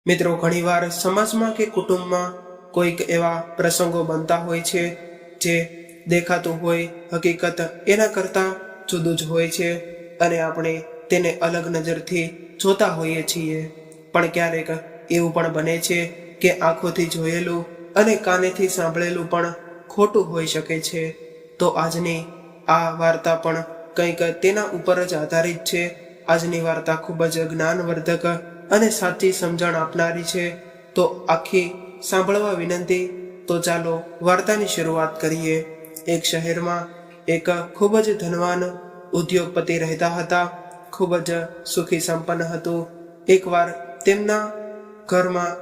મિત્રો, ઘણીવાર સમાજમાં કે કુટુંબમાં કોઈક એવા પ્રસંગો બનતા હોય છે જે દેખાતું હોય હકીકત એના કરતાં જુદું જ હોય છે અને આપણે તેને અલગ નજરથી જોતા હોઈએ છીએ. પણ ક્યારેક એવું પણ બને છે કે આંખોથી જોયેલું અને કાનેથી સાંભળેલું પણ ખોટું હોઈ શકે છે. તો આજની આ વાર્તા પણ કંઈક તેના ઉપર જ આધારિત છે. આજની વાર્તા ખૂબ જ જ્ઞાનવર્ધક અને સાચી સમજણ આપનારી છે. તો આખી સાંભળવા વિનંતી. તો ચાલો વાર્તાની શરૂઆત કરીએ. એક શહેરમાં એક ખૂબ જ ધનવાન ઉદ્યોગપતિ રહેતા હતા. ખૂબ જ સુખી સંપન્ન હતું. એકવાર તેમના ઘરમાં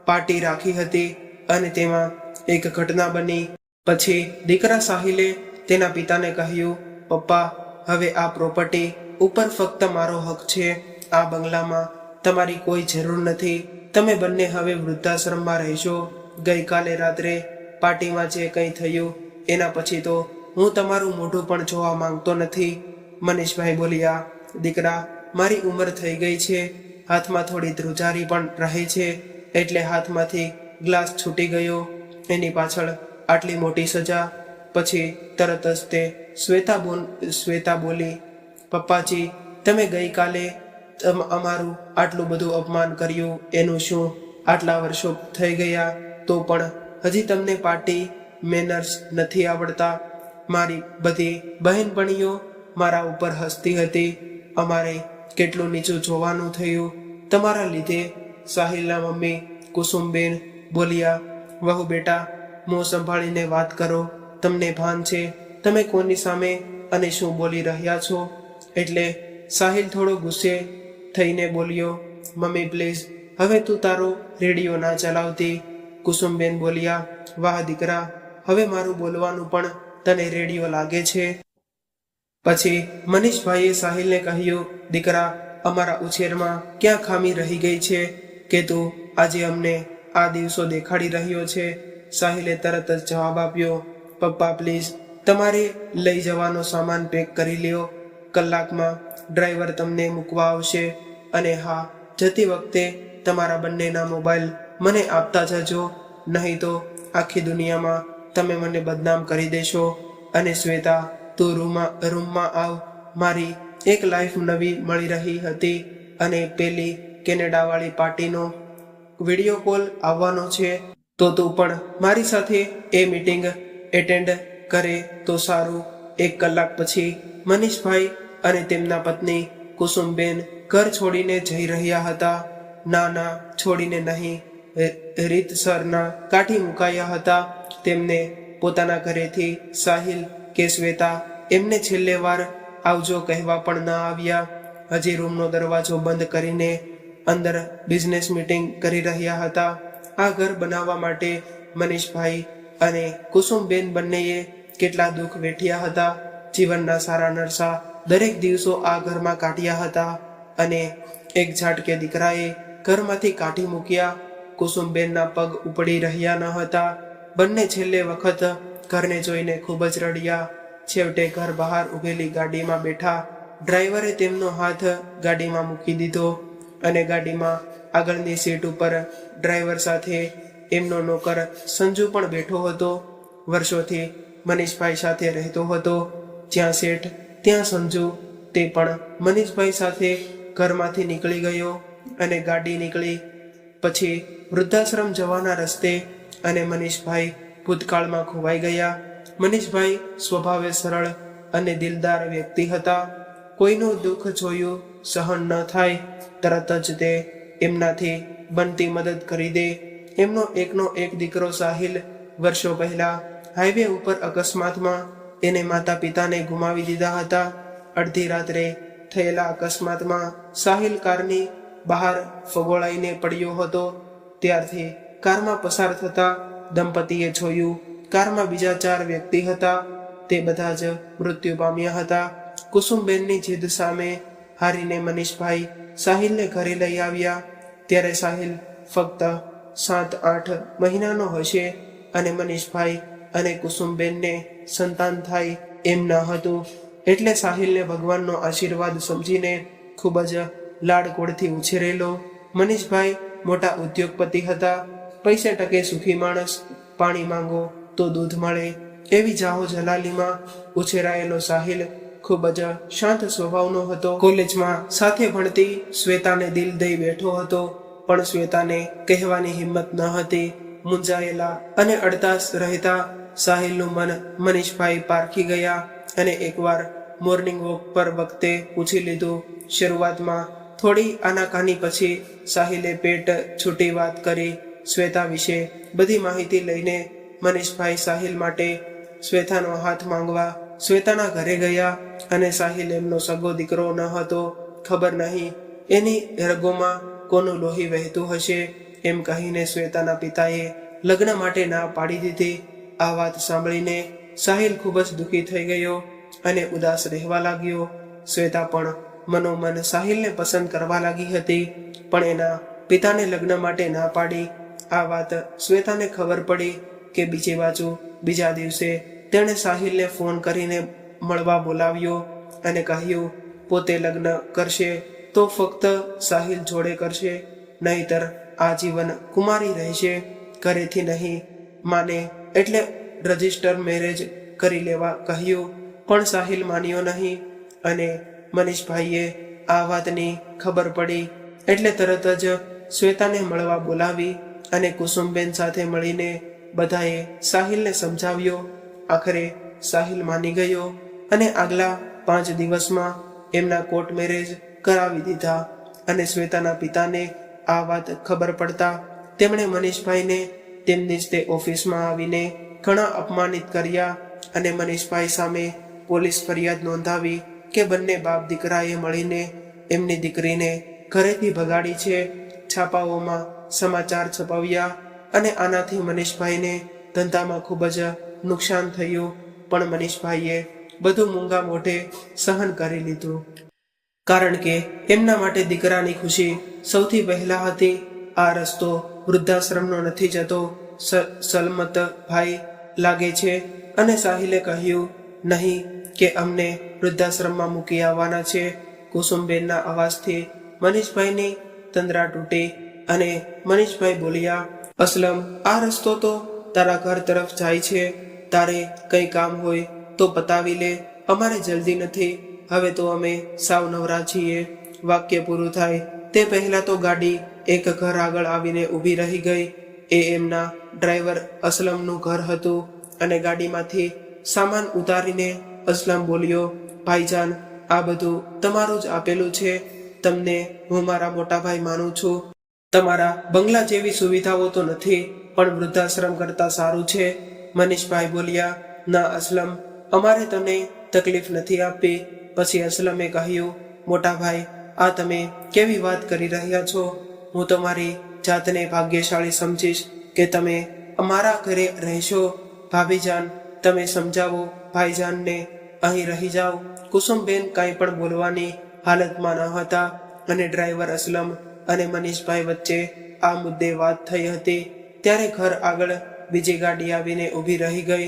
પાર્ટી રાખી હતી અને તેમાં એક ઘટના બની. પછી દીકરા સાહિલે તેના પિતાને કહ્યું, પપ્પા, હવે આ પ્રોપર્ટી ઉપર ફક્ત મારો હક છે. આ બંગલામાં તમારી કોઈ જરૂર નથી. તમે બંને હવે વૃદ્ધાશ્રમમાં રહેશો. ગઈકાલે રાત્રે પાર્ટીમાં જે કંઈ થયું એના પછી તો હું તમારું મોઢું પણ જોવા માંગતો નથી. મનીષભાઈ બોલ્યા, દીકરા, મારી ઉંમર થઈ ગઈ છે. હાથમાં થોડી ધ્રુજારી પણ રહે છે. એટલે હાથમાંથી ગ્લાસ છૂટી ગયો. એની પાછળ આટલી મોટી સજા. પછી તરત જ તે શ્વેતા બોલી, પપ્પાજી, તમે ગઈકાલે અમારું આટલું બધું અપમાન કર્યું એનું શું? આટલા વર્ષો થઈ ગયા તો પણ હજી તમને પાર્ટી મેનર્સ નથી આવડતા. મારી બધી બહેનપણીઓ મારા ઉપર હસતી હતી. અમારે કેટલું નીચું જોવાનું થયું તમારા લીધે. સાહિલના મમ્મી કુસુમબેન બોલ્યા, વહુ બેટા, મોં સંભાળીને વાત કરો. તમને ભાન છે તમે કોની સામે અને શું બોલી રહ્યા છો? એટલે સાહિલ થોડો ગુસ્સે થઈને બોલ્યો, મમ્મી પ્લીઝ, હવે તું તારો રેડિયો ના ચલાવતી. કુસુમબેન બોલ્યા, વાહ દીકરા, હવે મારું બોલવાનું પણ તને રેડિયો લાગે છે. પછી મનીષભાઈએ સાહિલને કહ્યું, દીકરા, અમારા ઉછેરમાં ક્યાં ખામી રહી ગઈ છે કે તું આજે અમને આ દિવસો દેખાડી રહ્યો છે? સાહિલે તરત જ જવાબ આપ્યો, પપ્પા પ્લીઝ, તમારે લઈ જવાનો સામાન પેક કરી લ્યો. કલાકમાં ડ્રાઈવર તમને મૂકવા આવશે. અને હા, જતી વખતે તમારા બંનેના મોબાઈલ મને આપતા જજો, નહીં તો આખી દુનિયામાં તમે મને બદનામ કરી દેશો. અને શ્વેતા, તું રૂમમાં આવ. મારી એક લાઈફ નવી મળી રહી હતી અને પેલી કેનેડાવાળી પાર્ટીનો વિડીયો કોલ આવવાનો છે. તો તું પણ મારી સાથે એ મીટિંગ એટેન્ડ કરે તો સારું. 1 કલાક પછી મનીષભાઈ અને તેમના પત્ની કુસુમબેન ઘર છોડીને જઈ રહ્યા હતા. ના, છોડીને નહીં, રીતસરના કાઢી મુકાયા હતા. તેમને પોતાના ઘરેથી સાહિલ કે શ્વેતા એમને છેલ્લે વાર આવજો કહેવા પણ ના આવ્યા. હજી રૂમનો દરવાજો બંધ કરીને અંદર બિઝનેસ મીટિંગ કરી રહ્યા હતા. આ ઘર બનાવવા માટે મનીષભાઈ અને કુસુમબેન બંનેએ કેટલા દુઃખ વેઠ્યા હતા. જીવનના સારા નરસા દરેક દિવસો આ ઘરમાં કાઢ્યા હતા અને એક ઝાટકે દીકરાએ ઘરમાંથી કાઢી મૂક્યા. કુસુમબેનના પગ ઉપડી રહ્યા ન હતા. બંને છેલ્લે વખત ઘરને જોઈને ખૂબ જ રડ્યા. છેવટે ઘર બહાર ઊભેલી ગાડીમાં બેઠા. ડ્રાઈવરે તેમનો હાથ ગાડીમાં મૂકી દીધો અને ગાડીમાં આગળની સીટ ઉપર ડ્રાઈવર સાથે એમનો નોકર સંજુ પણ બેઠો હતો. વર્ષોથી મનીષભાઈ સાથે રહેતો હતો. જ્યાં શેઠ ત્યાં સંજુ. તે પણ મનીષભાઈ સાથે ઘરમાંથી નીકળી ગયો અને ગાડી નીકળી. પછી વૃદ્ધાશ્રમ જવાના રસ્તે અને મનીષભાઈ ભૂતકાળમાં ખોવાઈ ગયા. મનીષભાઈ સ્વભાવે સરળ અને દિલદાર વ્યક્તિ હતા. કોઈનું દુઃખ જોયું સહન ન થાય તરત જ તે એમનાથી બનતી મદદ કરી દે. એમનો એકનો એક દીકરો સાહિલ વર્ષો પહેલા હાઈવે ઉપર અકસ્માતમાં એને માતા પિતાને ગુમાવી દીધા હતા. અડધી રાત્રે થયેલા અકસ્માતમાં સાહિલ કારની બહાર ફગોળાઈને પડ્યો હતો. ત્યારથી કારમાં પસાર થતા દંપતીએ જોયું કારમાં બીજા 4 વ્યક્તિ હતા. તે બધા જ મૃત્યુ પામ્યા હતા. કુસુમબેનની જીદ સામે હારીને મનીષભાઈ સાહિલને ઘરે લઈ આવ્યા. ત્યારે સાહિલ ફક્ત 7-8 મહિનાનો હશે અને મનીષભાઈ અને કુસુમબેનને સંતાન થાય એમ ન હતું. એટલે સાહિલને ભગવાનનો આશીર્વાદ સમજીને ખૂબ જ લાડકોડથી ઉછેરેલો. મનીષભાઈ મોટા ઉદ્યોગપતિ હતા. પૈસે ટકે સુખી માણસ, પાણી માંગો તો દૂધ મળે એવી જાહો જલાલીમાં ઉછેરાયેલો સાહિલ ખૂબ જ શાંત સ્વભાવનો હતો. કોલેજમાં સાથે ભણતી શ્વેતાને દિલ દઈ બેઠો હતો, પણ શ્વેતાને કહેવાની હિંમત ન હતી. મૂંઝાયેલા અને અડતાશ રહેતા સાહિલનું મન મનીષભાઈ પારખી ગયા અને એકવાર મોર્નિંગ વોક પર વખતે પૂછી લીધું. શરૂઆતમાં થોડી આનાકાની પછી સાહિલે પેટ છૂટી વાત કરી. શ્વેતા વિશે બધી માહિતી લઈને મનીષભાઈ સાહિલ માટે શ્વેતાનો હાથ માંગવા શ્વેતાના ઘરે ગયા અને સાહિલ એમનો સગો દીકરો ન હતો. ખબર નહીં એની રગોમાં કોનું લોહી વહેતું હશે એમ કહીને શ્વેતાના પિતાએ લગ્ન માટે ના પાડી દીધી. આ વાત સાંભળીને સાહિલ ખૂબ જ દુઃખી થઈ ગયો અને ઉદાસ રહેવા લાગ્યો. શ્વેતા પણ મનોમન સાહિલને પસંદ કરવા લાગી હતી, પણ એના પિતાને લગ્ન માટે ના પાડી. આ વાત શ્વેતાને ખબર પડી કે બીજી બાજુ બીજા દિવસે તેણે સાહિલને ફોન કરીને મળવા બોલાવ્યો અને કહ્યું પોતે લગ્ન કરશે તો ફક્ત સાહિલ જોડે કરશે, નહીતર આજીવન કુમારી રહેશે. ઘરેથી નહીં માને એટલે રજિસ્ટર મેરેજ કરી લેવા કહ્યું, પણ સાહિલ માન્યો નહીં. અને મનીષભાઈએ આ વાતની ખબર પડી એટલે તરત જ શ્વેતાને મળવા બોલાવી અને કુસુમબેન સાથે મળીને બધાએ સાહિલને સમજાવ્યો. આખરે સાહિલ માની ગયો અને આગલા 5 દિવસમાં એમના કોર્ટ મેરેજ કરાવી દીધા. અને શ્વેતાના પિતાને આ વાત ખબર પડતા તેમણે મનીષભાઈને તેમની જ તે ઓફિસમાં આવીને ઘણા અપમાનિત કર્યા અને મનીષભાઈ સામે પોલીસ ફરિયાદ નોંધાવી કે બંને બાપ દીકરાએ મળીને એમની દીકરીને ઘરેથી ભગાડી છે. છાપાઓમાં સમાચાર છપાવ્યા અને આનાથી મનીષભાઈને ધંધામાં ખૂબ જ નુકસાન થયું, પણ મનીષભાઈએ બધું મૂંગા મોઢે સહન કરી લીધું, કારણ કે એમના માટે દીકરાની ખુશી સૌથી પહેલા હતી. આ રસ્તો વૃદ્ધાશ્રમનો નથી જતો, સલમતભાઈ લાગે છે. અને સાહિલે કહ્યું નહીં કે અમને વૃદ્ધાશ્રમમાં મૂકી આવવાના છે. કુસુમબેનના અવાજથી મનીષભાઈની તંદ્રા તૂટી અને મનીષભાઈ બોલ્યા, અસલમ, આ રસ્તો તો તારા ઘર તરફ જાય છે. તારે કંઈ કામ હોય તો પતાવી લે, અમારે જલ્દી નથી. હવે તો અમે સાવ નવરા છીએ. વાક્ય પૂરું થાય તે પહેલા તો ગાડી એક ઘર આગળ આવીને ઊભી રહી ગઈ. એ એમના ડ્રાઈવર અસલમનું ઘર હતું અને ગાડીમાંથી સામાન ઉતારીને અસલમ બોલ્યો, ભાઈજાન, આ બધું તમારું જ આપેલું છે. તમને હું મારા મોટા ભાઈ માનું છું. તમારા બંગલા જેવી સુવિધાઓ તો નથી, પણ વૃદ્ધાશ્રમ કરતાં સારું છે. મનીષભાઈ બોલ્યા, ના અસલમ, અમારે તને તકલીફ નથી આપી. પછી અસલમે કહ્યું, મોટા ભાઈ, આ તમે કેવી વાત કરી રહ્યા છો? હું તમારી જાતને ભાગ્યશાળી સમજીશ કે તમે અમારા ઘરે રહેશો. ભાભીજાન, તમે સમજાવો ભાઈજાનને, અહીં રહી જાઓ. કુસુમબેન કાંઈ પણ બોલવાની હાલતમાં ન હતા અને ડ્રાઈવર અસલમ અને મનીષભાઈ વચ્ચે આ મુદ્દે વાત થઈ હતી. ત્યારે ઘર આગળ બીજી ગાડી આવીને ઊભી રહી ગઈ.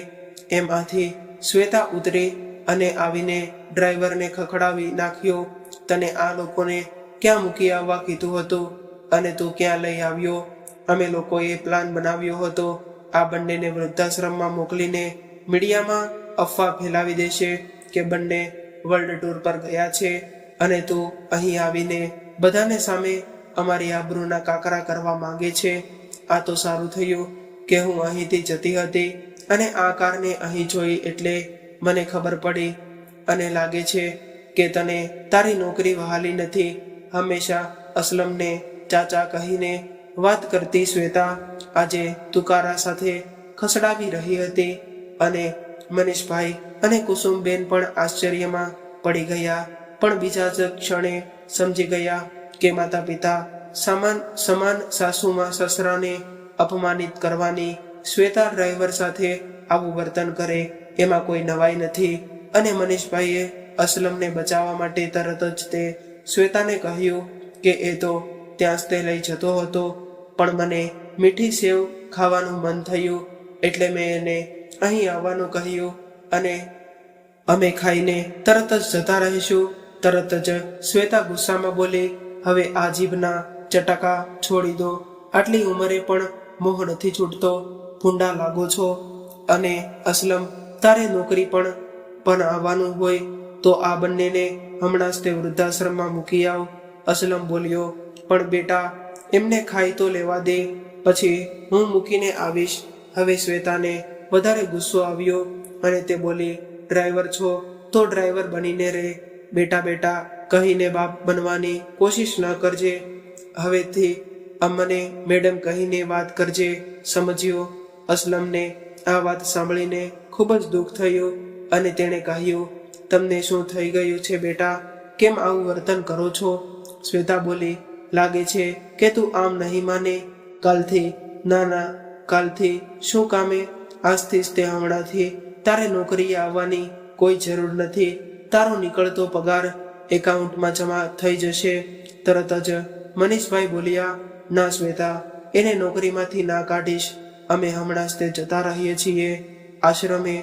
એમાંથી શ્વેતા ઉતરી અને આવીને ડ્રાઈવરને ખખડાવી નાખ્યો. તને આ લોકોને ક્યાં મૂકી આવવા કીધું હતું અને તું ક્યાં લઈ આવ્યો? અમે લોકોએ પ્લાન બનાવ્યો હતો આ બંનેને વૃદ્ધાશ્રમમાં મોકલીને મીડિયામાં અફવા ફેલાવી દેશે કે બંને વર્લ્ડ ટૂર પર ગયા છે અને તું અહીં આવીને બધાને સામે અમારી આબરૂના કાકરા કરવા માંગે છે. આ તો સારું થયું કે હું અહીંથી જતી હતી અને આ કારને અહીં જોઈ એટલે મને ખબર પડી. અને લાગે છે કે તને તારી નોકરી વહાલી નથી. હંમેશા અસલમને ચાચા કહીને વાત કરતી શ્વેતા આજે તુકારા સાથે ખસડાવી રહી હતી અને મનીષભાઈ અને કુસુમબેન પણ આશ્ચર્યમાં પડી ગયા, પણ બીજા જ ક્ષણે સમજી ગયા કે માતા પિતા સમાન સાસુમાં સસરાને અપમાનિત કરવાની શ્વેતા ડ્રાઈવર સાથે આવું વર્તન કરે એમાં કોઈ નવાઈ નથી. અને મનીષભાઈએ અસલમને બચાવવા માટે તરત જ તે શ્વેતાને કહ્યું કે એ તો ત્યાં જ તે લઈ જતો હતો, પણ મને મીઠી સેવ ખાવાનું મન થયું એટલે મેં એને અહીં આવવાનું કહ્યું અને અમે ખાઈને તરત જ જતા રહીશું. તરત જ શ્વેતા ગુસ્સામાં બોલી, હવે આ જીભના ચટાકા છોડી દો, આટલી ઉંમરે પણ મોહ નથી છૂટતો, ભૂંડા લાગો છો. અને અસલમ, તારે નોકરી પણ આવવાનું હોય તો આ બંનેને હમણાં જ તે વૃદ્ધાશ્રમમાં મૂકી આવ. અસલમ બોલ્યો, પણ બેટા, એમને ખાઈ તો લેવા દે, પછી હું મૂકીને આવીશ. હવે શ્વેતાને વધારે ગુસ્સો આવ્યો અને તે બોલી, ડ્રાઈવર છો તો ડ્રાઈવર બનીને રહે, બેટા બેટા કહીને બાપ બનવાની કોશિશ ન કરજે. હવેથી અમને મેડમ કહીને વાત કરજે, સમજ્યો? અસલમને આ વાત સાંભળીને ખૂબ જ દુઃખ થયું અને તેણે કહ્યું, તમને શું થઈ ગયું છે બેટા? કેમ આવું વર્તન કરો છો? શ્વેતા બોલી, લાગે છે કે તું આમ નહીં માને. કાલથી, ના ના, કાલથી શું કામે? આજથી જ તે હમણાંથી તારે નોકરીએ આવવાની કોઈ જરૂર નથી. તારો નીકળતો પગાર એકાઉન્ટમાં જમા થઈ જશે તરત જ. મનીષભાઈ બોલ્યા, ના શ્વેતા, એને નોકરીમાંથી ના કાઢીશ. અમે હમણાં જ તે જતા રહીએ છીએ આશ્રમે.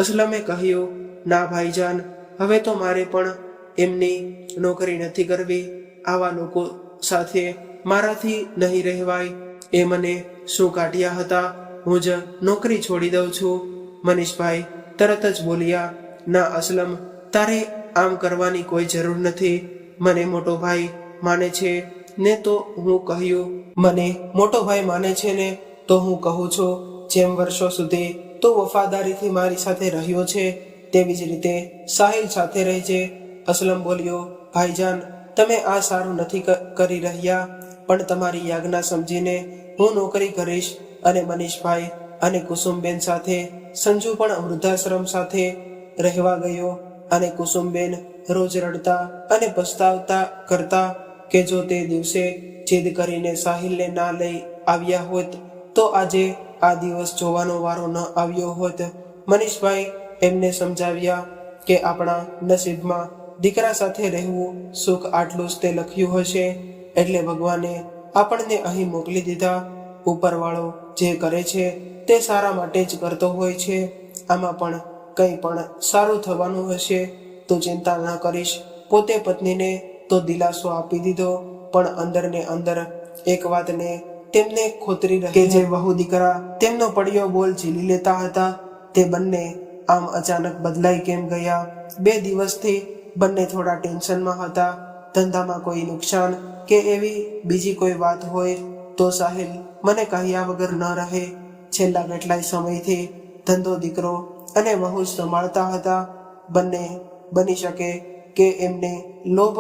અસલમે કહ્યું, ના ભાઈજાન, હવે તો મારે પણ એમની નોકરી નથી કરવી. આવા લોકો સાથે મારાથી નહીં રહેવાય. એ મને શું કાઢ્યા હતા? હું જ નોકરી છોડી દઉં છું. મનીષભાઈ તરત જ બોલ્યા, ના અસલમ, તારે આમ કરવાની કોઈ જરૂર નથી. મને મોટો ભાઈ માને છે ને તો હું કહ્યું, મને મોટો ભાઈ માને છે ને તો હું કહું છું, જેમ વર્ષો સુધી તું વફાદારીથી મારી સાથે રહ્યો છે તેવી જ રીતે સાહિલ સાથે રહેજે. અસલમ બોલ્યો, ભાઈજાન, તમે આ સારું નથી કરી રહ્યા, પણ તમારી યાજ્ઞા સમજીને હું નોકરી કરીશ. અને મનીષભાઈ અને કુસુમબેન સાથે સંજુ પણ વૃદ્ધાશ્રમ સાથે રહેવા ગયો. અને કુસુમબેન રોજ રડતા અને પસ્તાવતા કરતા કે જો તે દિવસે જીદ કરીને સાહિલને ના લઈ આવ્યા હોત તો આજે આ દિવસ જોવાનો વારો ન આવ્યો હોત. મનીષભાઈ એમને સમજાવ્યા કે આપણા નસીબમાં દીકરા સાથે રહેવું સુખ આટલું જ તે લખ્યું હશે, એટલે ભગવાને આપણને અહીં મોકલી દીધા. ઉપરવાળો જે કરે છે તે સારા માટે જ કરતો હોય છે. આમાં પણ કંઈ પણ સારું થવાનું હશે તો ચિંતા ન કરીશ. પોતે પત્નીને તો દિલાસો આપી દીધો, પણ અંદર ને અંદર એક વાતને તેમને ખોતરી રહી કે જે વહુ દીકરા તેમનો પડ્યો બોલ ઝીલી લેતા હતા તે બંને આમ અચાનક બદલાઈ કેમ ગયા? 2 દિવસથી બંને થોડા ટેન્શનમાં હતા. ધંધામાં કોઈ નુકસાન કે એવી બીજી કોઈ વાત હોય તો સાહિલ મને કહ્યા વગર ન રહે. છેલ્લા કેટલાય સમયથી ધંધો દીકરો અને વહુ સંભાળતા હતા. બંને બની શકે કે એમને લોભ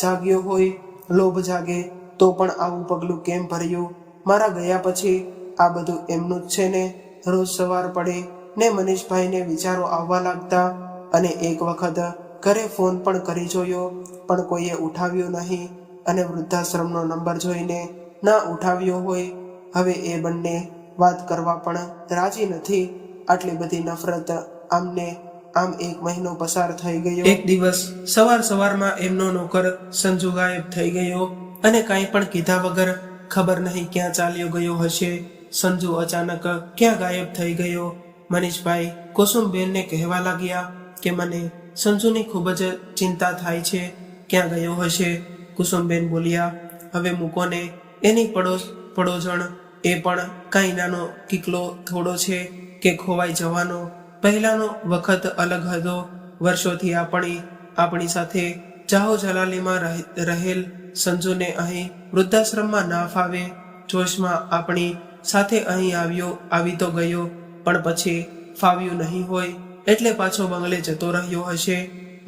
જાગ્યો હોય. લોભ જાગે તો પણ આવું પગલું કેમ ભર્યું? મારા ગયા પછી આ બધું એમનું જ છે ને? રોજ સવાર પડે ને મનીષભાઈને વિચારો આવવા લાગતા. અને એક વખત ઘરે ફોન પણ કરી જોયો, પણ કોઈએ ઉઠાવ્યો નહીં. અને વૃદ્ધાશ્રમનો નંબર જોઈને ના ઉઠાવ્યો હોય. હવે એ બંને વાત કરવા પણ રાજી નથી. આટલી બધી નફરત આમને આમ 1 મહિનો પસાર થઈ ગયો. એક દિવસ સવારમાં એમનો નોકર સંજુ ગાયબ થઈ ગયો અને કાંઈ પણ કીધા વગર ખબર નહીં ક્યાં ચાલ્યો ગયો હશે. સંજુ અચાનક ક્યાં ગાયબ થઈ ગયો? મનીષભાઈ કુસુમબેનને કહેવા લાગ્યા કે મને સંજુની ખૂબ જ ચિંતા થાય છે, ક્યાં ગયો હશે? કુસુમબેન બોલ્યા, હવે મૂકોને એની પડોજણ એ પણ કાંઈ નાનો કિકલો થોડો છે કે ખોવાઈ જવાનો. પહેલાનો વખત અલગ હતો. વર્ષોથી આપણી સાથે જાહો જલાલીમાં રહેલ સંજુને અહીં વૃદ્ધાશ્રમમાં ના ફાવે. જોશમાં આપણી સાથે અહીં આવી તો ગયો, પણ પછી ફાવ્યું નહીં હોય એટલે પાછો બંગલે જતો રહ્યો હશે.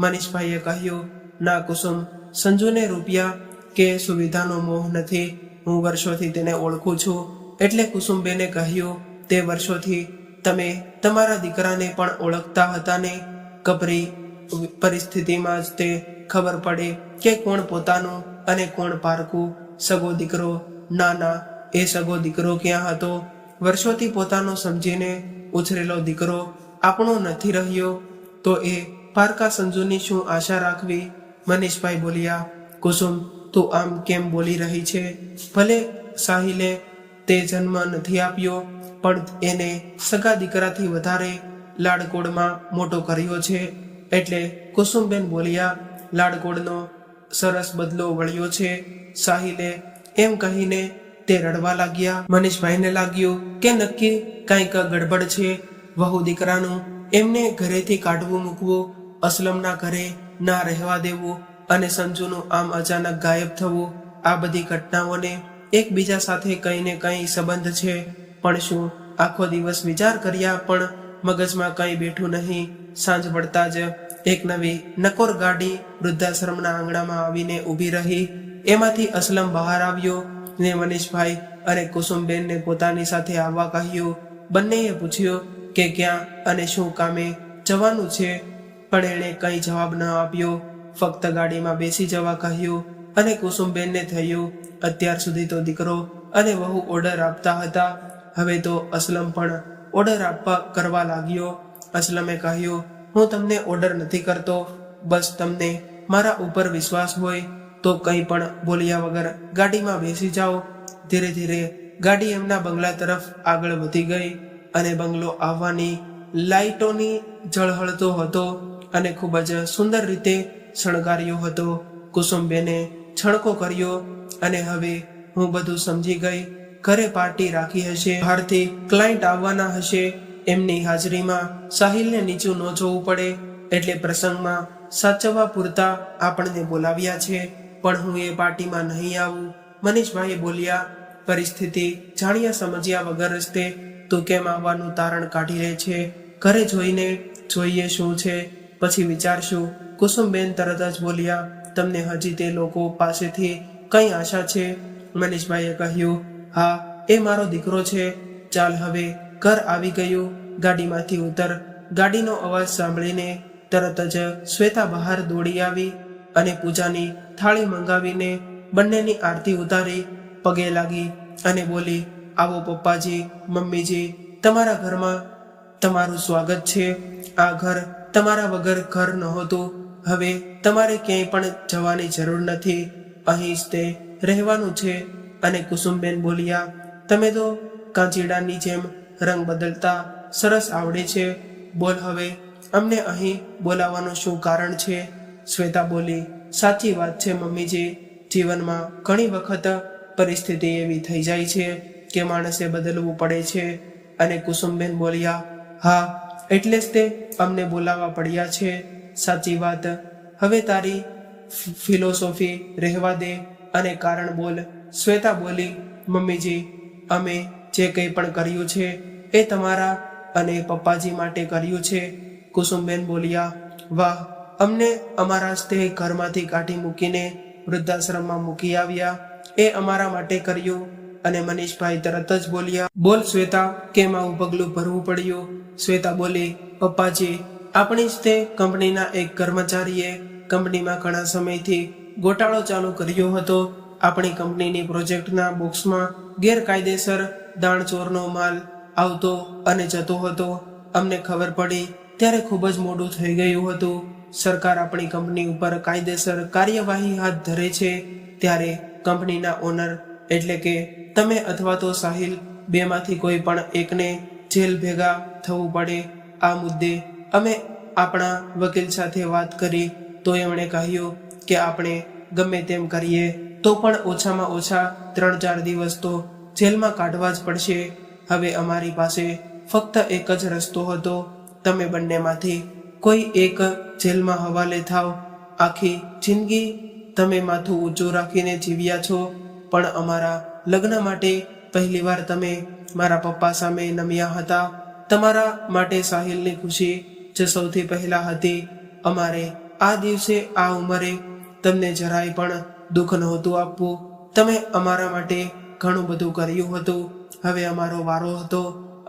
મનીષભાઈએ કહ્યું, ના કુસુમ, સંજુને રૂપિયા કે સુવિધાનો મોહ નથી. હું વર્ષોથી તેને ઓળખું છું. એટલે કુસુમબેને કહ્યું, તે વર્ષોથી તમે તમારા દીકરાને પણ ઓળખતા હતા ને? કપરી પરિસ્થિતિમાં જ તે ખબર પડે કે કોણ પોતાનું અને કોણ પારકું. સગો દીકરો, ના ના, એ સગો દીકરો ક્યાં હતો? વર્ષોથી પોતાનો સમજીને ઉછરેલો દીકરો આપણો નથી રહ્યો તો એ પારકા સંજુની શું આશા રાખવી? મનીષભાઈ બોલ્યા, કુસુમ, તું આમ કેમ બોલી રહી છે? ભલે સાહિલે તે જન્મ નથી આપ્યો, પણ એને સગા દીકરાથી વધારે લાડકોડમાં મોટો કર્યો છે. એટલે કુસુમબેન બોલ્યા, લાડકોડનો સરસ બદલો વળ્યો છે. સાહિલે એમ કહીને તે રડવા લાગ્યા. મનીષભાઈને લાગ્યું કે નક્કી કંઈક ગડબડ છે. વહુ દીકરાનું એમને ઘરેથી કાઢવું મૂકવું, અસલમના ઘરે ના રહેવા દેવું અને સંજુનું આમ અચાનક ગાયબ થવું, આ બધી ઘટનાઓને એકબીજા સાથે કંઈ ને કંઈ સંબંધ છે. પણ શું આખો દિવસ વિચાર કર્યા પણ મગજમાં કંઈ બેઠું નહીં. સાંજ પડતા જ એક નવી નકોર ગાડી વૃદ્ધાશ્રમના આંગણામાં આવીને ઊભી રહી. એમાંથી અસલમ બહાર આવ્યો ને મનીષભાઈ અને કુસુમબેનને પોતાની સાથે આવવા કહ્યું. બંનેએ પૂછ્યું કે ક્યાં અને શું કામે જવાનું છે, પણ એણે કંઈ જવાબ ન આપ્યો. ફક્ત ગાડીમાં બેસી જવા કહ્યું અને કુસુમબેનને થયું અત્યાર સુધી તો દીકરો અને વહુ ઓર્ડર આપતા હતા, હવે તો અસલમ પણ ઓર્ડર કરવા લાગ્યો. અસલમે કહ્યું, હું તમને ઓર્ડર નથી કરતો, બસ તમને મારા ઉપર વિશ્વાસ હોય તો કંઈ પણ બોલ્યા વગર ગાડીમાં બેસી જાઓ. ધીરે ધીરે ગાડી એમના બંગલા તરફ આગળ વધી ગઈ અને બંગલો આવવાની લાઇટોની ઝળહળતો હતો અને ખૂબ જ સુંદર રીતે શણગાર્યો હતો. કુસુમબેને છણકો કર્યો અને હવે હું બધું સમજી ગઈ. ઘરે પાર્ટી રાખી હશે, બહારથી ક્લાયન્ટ આવવાના હશે, એમની હાજરીમાં સાહિલને નીચું ન જોવું પડે એટલે પ્રસંગમાં સાચવવા પૂરતા આપણને બોલાવ્યા છે, પણ હું એ પાર્ટીમાં નહીં આવું. મનીષભાઈ બોલ્યા, પરિસ્થિતિ જાણ્યા સમજ્યા વગર રસ્તે તું કેમ આવવાનું તારણ કાઢી લે છે? ઘરે જોઈને જોઈએ શું છે, પછી વિચારશું. કુસુમબેન તરત જ બોલ્યા, તમને હજી તે લોકો પાસેથી કઈ આશા છે? મનીષભાઈએ કહ્યું, હા, એ મારો દીકરો છે. ચાલ હવે ઘર આવી ગયું, ગાડીમાંથી ઉતર. ગાડીનો અવાજ સાંભળીને તરત જ શ્વેતા બહાર દોડી આવી અને પૂજાની થાળી મંગાવીને બંનેની આરતી ઉતારી પગે લાગી અને બોલી, આવો પપ્પાજી, મમ્મીજી, તમારા ઘરમાં તમારું સ્વાગત છે. આ ઘર તમારા વગર ઘર નહોતું, હવે તમારે ક્યાંય પણ જવાની જરૂર નથી, અહીં જ તે રહેવાનું છે. અને કુસુમબેન બોલ્યા, તમે તો કાંચીડાની જેમ રંગ બદલતા સરસ આવડે છે, બોલ હવે અમને અહીં બોલાવવાનું શું કારણ છે? શ્વેતા બોલી, સાચી વાત છે મમ્મીજી, જીવનમાં ઘણી વખત પરિસ્થિતિ એવી થઈ જાય છે કે માણસે બદલવું પડે છે. અને કુસુમબેન બોલ્યા, હા, એટલે જ તે અમને બોલાવવા પડ્યા છે. સાચી વાત, હવે તારી ફિલોસોફી રહેવા દે અને કારણ બોલ. શ્વેતા બોલી, મમ્મીજી, અમે જે કંઈ પણ કર્યું છે એ તમારા અને પપ્પાજી માટે કર્યું છે. કુસુમબેન બોલ્યા, વાહ, અમને અમારા જ તે ઘરમાંથી કાઢી મૂકીને વૃદ્ધાશ્રમમાં મૂકી આવ્યા, એ અમારા માટે કર્યું. અને મનીષભાઈ તરત જ બોલ્યા, બોલ શ્વેતા, કેમ આવું પગલું ભરવું પડ્યું? શ્વેતા બોલી, પપ્પાજી, આપણી જ તે કંપનીના એક કર્મચારીએ કંપનીમાં ઘણા સમયથી ગોટાળો ચાલુ કર્યો હતો. આપણી કંપનીની પ્રોજેક્ટના બોક્સમાં ગેરકાયદેસર દાણચોરનો માલ આવતો અને જતો હતો. અમને ખબર પડી ત્યારે ખૂબ જ મોડું થઈ ગયું હતું. સરકાર આપણી કંપની ઉપર કાયદેસર કાર્યવાહી હાથ ધરે છે ત્યારે કંપનીના ઓનર એટલે કે તમે અથવા તો સાહિલ, બેમાંથી કોઈ પણ એકને જેલ ભેગા થવું પડે. આ મુદ્દે અમે આપણા વકીલ સાથે વાત કરી તો એમણે કહ્યું કે આપણે ગમે તેમ કરીએ તો પણ ઓછામાં ઓછા 3-4 દિવસ તો જેલમાં કાઢવા જ પડશે. હવે અમારી પાસે ફક્ત એક જ રસ્તો હતો, તમે બંનેમાંથી કોઈ એક જેલમાં હવાલે થાવ. આખી જિંદગી તમે માથું ઊંચું રાખીને જીવ્યા છો, પણ અમારા લગ્ન માટે પહેલીવાર તમે મારા પપ્પા સામે નમ્યા હતા. તમારા માટે સાહિલની ખુશી જ સૌથી પહેલા હતી. અમારે આ દિવસે આ ઉંમરે તમને જરાય પણ દુઃખ નહોતું આપવું. તમે અમારા માટે ઘણું બધું કર્યું હતું. હવે અમારો વારો હતો.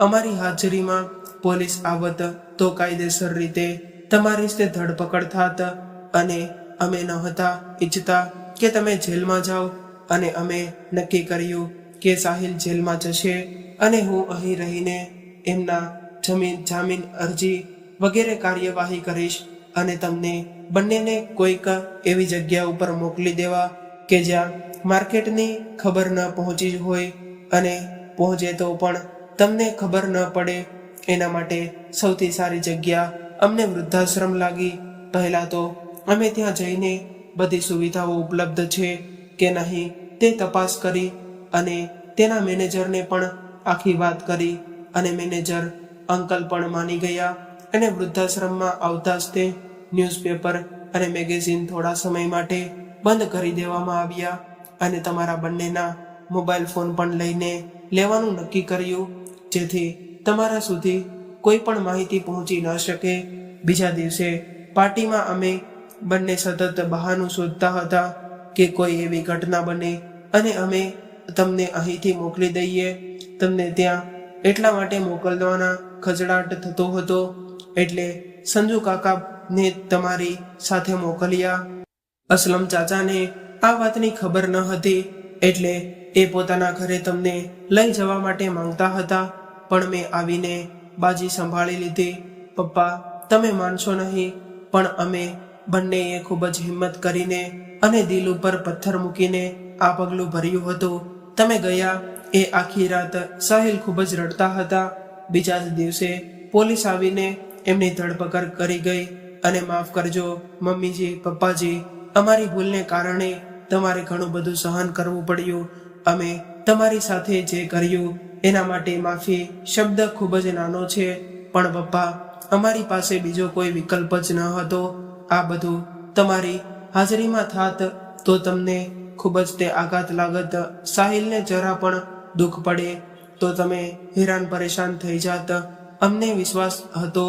અમારી હાજરીમાં પોલીસ આવત તો કાયદેસર રીતે તમારી જ તે ધરપકડ થાત અને અમે ન હતા ઈચ્છતા કે તમે જેલમાં જાઓ. અને અમે નક્કી કર્યું કે સાહિલ જેલમાં જશે અને હું અહીં રહીને એમના જામીન અરજી વગેરે કાર્યવાહી કરીશ અને તમને બંનેને કોઈક એવી જગ્યા ઉપર મોકલી દેવા કે જ્યાં માર્કેટની ખબર ન પહોંચી હોય અને પહોંચે તો પણ તમને ખબર ન પડે. એના માટે સૌથી સારી જગ્યા અમને વૃદ્ધાશ્રમ લાગી. પહેલાં તો અમે ત્યાં જઈને બધી સુવિધાઓ ઉપલબ્ધ છે કે નહીં તે તપાસ કરી અને તેના મેનેજરને પણ આખી વાત કરી અને મેનેજર અંકલ પણ માની ગયા અને વૃદ્ધાશ્રમમાં આવતા જ તે ન્યૂઝપેપર અને મેગેઝિન થોડા સમય માટે બંધ કરી દેવામાં આવ્યા અને તમારા બંનેના મોબાઈલ ફોન પણ લઈને લેવાનું નક્કી કર્યું, જેથી તમારા સુધી કોઈ પણ માહિતી પહોંચી ન શકે. બીજા દિવસે પાર્ટીમાં અમે બંને સતત બહાનું શોધતા હતા કે કોઈ એવી ઘટના બને અને અમે તમને અહીંથી મોકલી દઈએ. તમને ત્યાં એટલા માટે મોકલવાના ખચડાટ થતો હતો એટલે સંજુ કાકાને તમારી સાથે મોકલ્યા. અસલમ ચાચાને આ વાતની ખબર ન હતી એટલે એ પોતાના ઘરે તમને લઈ જવા માટે માંગતા હતા, પણ મેં આવીને બાજી સંભાળી લીધી. પપ્પા, તમે માનશો નહીં, પણ અમે બંનેએ ખૂબ જ હિંમત કરીને અને દિલ ઉપર પથ્થર મૂકીને આ પગલું ભર્યું હતું. તમે ગયા એ આખી રાત સાહિલ ખૂબ જ રડતા હતા. બીજા જ દિવસે પોલીસ આવીને એમની ધરપકડ કરી ગઈ અને માફ કરજો મમ્મીજી, પપ્પાજી, અમારી ભૂલને કારણે તમારે ઘણું બધું સહન કરવું પડ્યું. અમે તમારી સાથે જે કર્યું એના માટે માફી શબ્દ ખૂબ જ નાનો છે, પણ પપ્પા, અમારી પાસે બીજો કોઈ વિકલ્પ જ ન હતો. આ બધું તમારી હાજરીમાં થાત તો તમને ખૂબ જ તે આઘાત લાગત. સાહિલને જરા પણ દુઃખ પડે તો તમે હેરાન પરેશાન થઈ જાત. અમને વિશ્વાસ હતો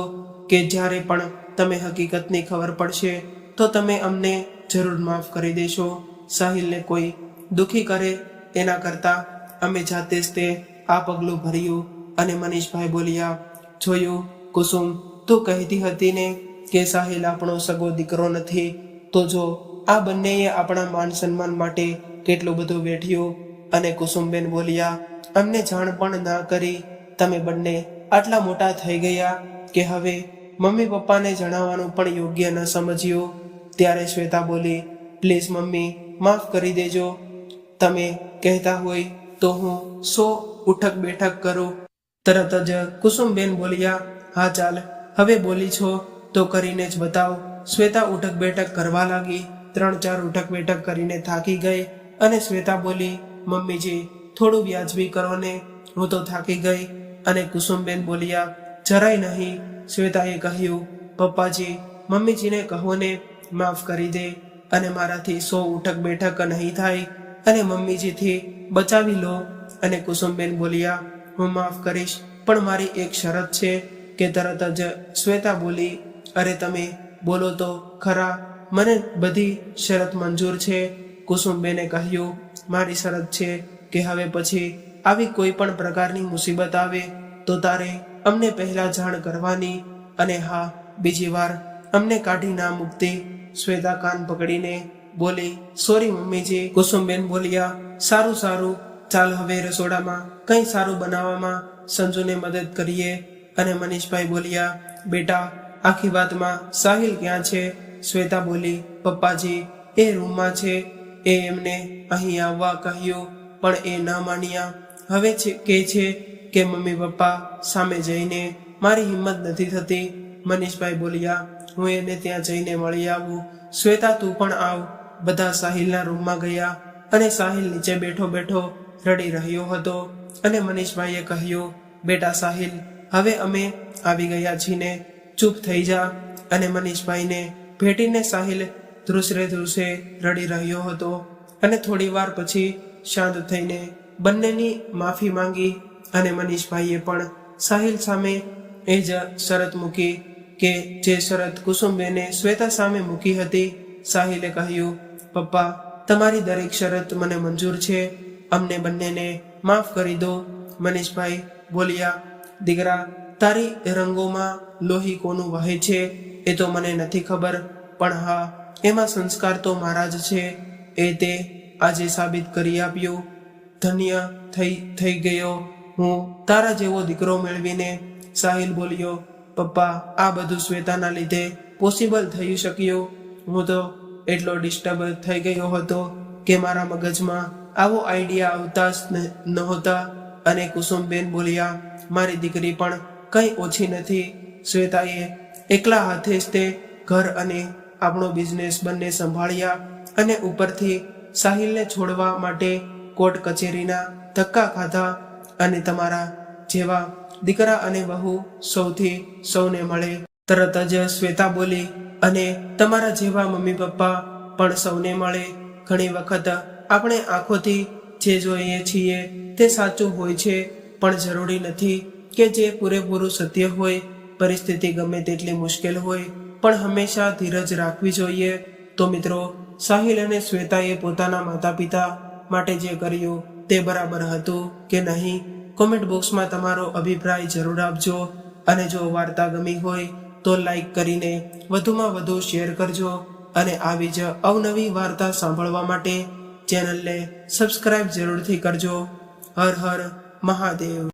કે જ્યારે પણ તમે હકીકતની ખબર પડશે તો તમે અમને જરૂર માફ કરી દેશો. સાહિલને કોઈ દુઃખી કરે એના કરતાં અમે જાતે જ તે આ પગલું ભર્યું. અને મનીષભાઈ બોલ્યા, જોયું કુસુમ, તું કહેતી હતી ને કે સાહિલ આપણો સગો દીકરો નથી, તો જો આ બંનેએ આપણા માન સન્માન માટે કેટલું બધું વેઠ્યું. અને કુસુમબેન બોલ્યા, અમને જાણ પણ ના કરી. તમે બંને આટલા મોટા થઈ ગયા કે હવે મમ્મી પપ્પાને જણાવવાનું પણ યોગ્ય ન સમજ્યું. ત્યારે શ્વેતા બોલી, પ્લીઝ મમ્મી, માફ કરી દેજો. તમે કહેતા હોય તો હું 100 ઉઠક બેઠક કરું. તરત જ કુસુમબેન બોલ્યા, હા ચાલ, હવે બોલી છો તો કરીને જ બતાવ. શ્વેતા ઉઠક બેઠક કરવા લાગી. 3-4 ઉઠક બેઠક કરીને થાકી ગઈ અને શ્વેતા બોલી, મમ્મીજી, થોડું વ્યાજબી કરો ને, હું તો થાકી ગઈ. અને કુસુમબેન બોલ્યા, જરાય નહીં. શ્વેતાએ કહ્યું, પપ્પાજી, મમ્મીજીને કહો ને માફ કરી દે અને મારાથી 100 ઉઠક બેઠક નહીં થાય અને મમ્મીજીથી બચાવી લો. અને કુસુમબેન બોલ્યા, હું માફ કરીશ, પણ મારી એક શરત છે. કે તરત જ શ્વેતા બોલી, અરે તમે બોલો તો ખરા, મને બધી શરત મંજૂર છે. કુસુમબેને કહ્યું, મારી શરત છે કે હવે પછી આવી કોઈ પણ પ્રકારની મુસીબત આવે તો તારે અમને પહેલા જાણ કરવાની, અને હા, બીજી વાર અમને કાઢી ના મૂકતી. શ્વેતા કાન પકડીને બોલી, સોરી મમ્મીજી. કુસુમબેન બોલ્યા, સારું સારું, ચાલ હવે રસોડામાં કંઈ સારું બનાવવામાં સંજુને મદદ કરીએ. અને મનીષભાઈ બોલ્યા, બેટા, આખી વાતમાં સાહિલ ક્યાં છે? શ્વેતા બોલી, પપ્પાજી, એ રૂમમાં છે. એ એમને અહીં આવવા કહ્યું પણ એ ન માન્યા. હવે કે છે કે મમ્મી પપ્પા સામે જઈને મારી હિંમત નથી થતી. મનીષભાઈ બોલ્યા, હું એને ત્યાં જઈને મળી આવું. શ્વેતા, તું પણ આવ. બધા સાહિલના રૂમમાં ગયા અને સાહિલ નીચે બેઠો બેઠો રડી રહ્યો હતો. અને મનીષભાઈએ કહ્યું, બેટા સાહિલ, હવે અમે આવી ગયા છીએ, ચૂપ થઈ જા. અને મનીષભાઈને ભેટીને સાહિલ ધ્રુસરે ધ્રુસે રડી રહ્યો હતો અને થોડી વાર પછી શાંત થઈને બંનેની માફી માંગી. અને મનીષભાઈએ પણ સાહિલ સામે એ જ શરત મૂકી કે જે શરત કુસુમબેને શ્વેતા સામે મૂકી હતી. સાહિલે કહ્યું, પપ્પા, તમારી દરેક શરત મને મંજૂર છે, અમને બંનેને માફ કરી દો. મનીષભાઈ બોલ્યા, દીકરા, તારી રંગોમાં લોહી કોનું વહે છે એ તો મને નથી ખબર, પણ હા, એમાં સંસ્કાર તો મારા જ છે. એ તે આજે સાબિત કરી આપ્યું. ધન્ય થઈ ગયો હું તારા જેવો દીકરો મેળવીને. સાહિલ બોલ્યો, પપ્પા, આ બધું શ્વેતાના લીધે પોસિબલ થઈ શક્યું. હું તો એટલો ડિસ્ટર્બ થઈ ગયો હતો કે મારા મગજમાં આવો આઈડિયા આવતા જ નહોતા. અને કુસુમબેન બોલ્યા, મારી દીકરી પણ કંઈ ઓછી નથી. શ્વેતાએ એકલા હાથે જ તે ઘર અને આપણો બિઝનેસ બંને સંભાળ્યા અને ઉપરથી સાહિલને છોડવા માટે કોર્ટ કચેરીના ધક્કા ખાધા અને તમારા જેવા દીકરા અને વહુ સૌને મળે. તરત જ શ્વેતા બોલી, અને તમારા જેવા મમ્મી પપ્પા પણ સૌને મળે. ઘણી વખત આપણે આંખોથી જે જોઈએ છીએ તે સાચું હોય છે, પણ જરૂરી નથી કે જે પૂરેપૂરું સત્ય હોય. પરિસ્થિતિ ગમે તેટલી મુશ્કેલ હોય પણ હંમેશા ધીરજ રાખવી જોઈએ. તો મિત્રો, સાહિલ અને શ્વેતાએ પોતાના માતા પિતા માટે જે કર્યું તે બરાબર હતું કે નહીં? કોમેન્ટ બોક્સમાં તમારો અભિપ્રાય જરૂર આપજો. અને જો વાર્તા ગમી હોય તો લાઈક કરીને વધુમાં વધુ શેર કરજો. અને આવી જ અવનવી વાર્તા સાંભળવા માટે ચેનલને સબસ્ક્રાઇબ જરૂરથી કરજો. હર હર મહાદેવ.